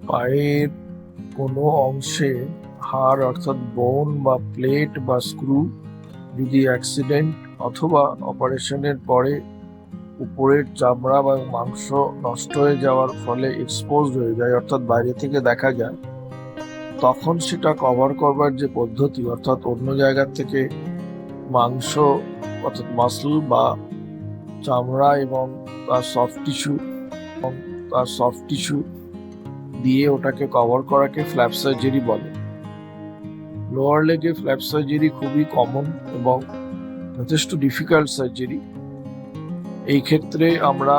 পায়ের কোনো অংশে হাড় অর্থাৎ বোন বা প্লেট বা স্ক্রু যদি অ্যাক্সিডেন্ট অথবা অপারেশনের পরে উপরের চামড়া বা মাংস নষ্ট হয়ে যাওয়ার ফলে এক্সপোজড হয়ে যায়, অর্থাৎ বাইরে থেকে দেখা যায়, তখন সেটা কভার করবার যে পদ্ধতি, অর্থাৎ অন্য জায়গা থেকে মাংস অর্থাৎ মাসল বা চামড়া এবং তার সফট টিস্যু দিয়ে ওটাকে কভার করাকে ফ্ল্যাপ সার্জারি বলে। লোয়ার লেগে ফ্ল্যাপ সার্জারি খুবই কমন এবং যথেষ্ট ডিফিকাল্ট সার্জারি। এই ক্ষেত্রে আমরা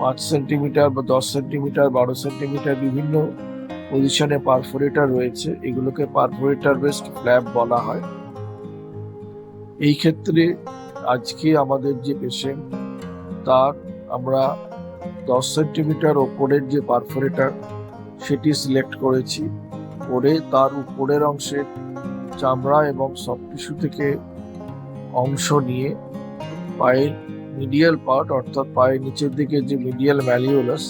5 সেন্টিমিটার বা 10 সেন্টিমিটার 12 সেন্টিমিটার বিভিন্ন পজিশনে পারফোরেটর রয়েছে, এগুলোকে পারফোরেটর বেসড ফ্ল্যাপ বলা হয়। এই ক্ষেত্রে আজকে আমাদের যে পেশেন্ট, তার আমরা 10 সেন্টিমিটার ওপরের যে পারফোরেটর সেটি সিলেক্ট করেছি, করে তার উপরের অংশের চামড়া এবং সফট টিস্যু থেকে অংশ নিয়ে পায়ের মিডিয়াল পার্ট অর্থাৎ পায়ের নিচের দিকে যে মিডিয়াল ম্যালিওলাস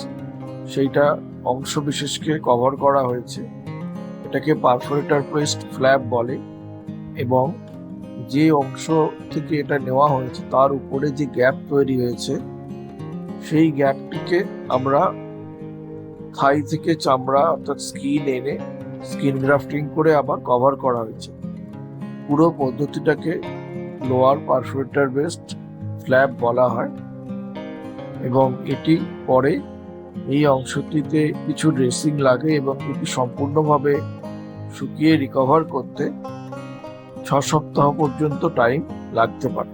সেইটা অংশ বিশেষকে কভার করা হয়েছে। এটাকে পারফোরেটর বেসড ফ্ল্যাপ বলে এবং যে অংশ থেকে এটা নেওয়া হয়েছে তার উপরে যে গ্যাপ তৈরি হয়েছে সেই গ্যাপটিকে আমরা থাই থেকে চামড়া অর্থাৎ স্কিন এনে স্কিন গ্রাফটিং করে আবার কভার করা হয়েছে। পুরো পদ্ধতিটাকে লোয়ার পারফোরেটর বেসড ফ্ল্যাপ বলা হয় এবং এটি পরে এই অংশটিতে কিছু ড্রেসিং লাগে এবং এটি সম্পূর্ণভাবে শুকিয়ে রিকভার করতে 6 সপ্তাহ পর্যন্ত টাইম লাগতে পারে।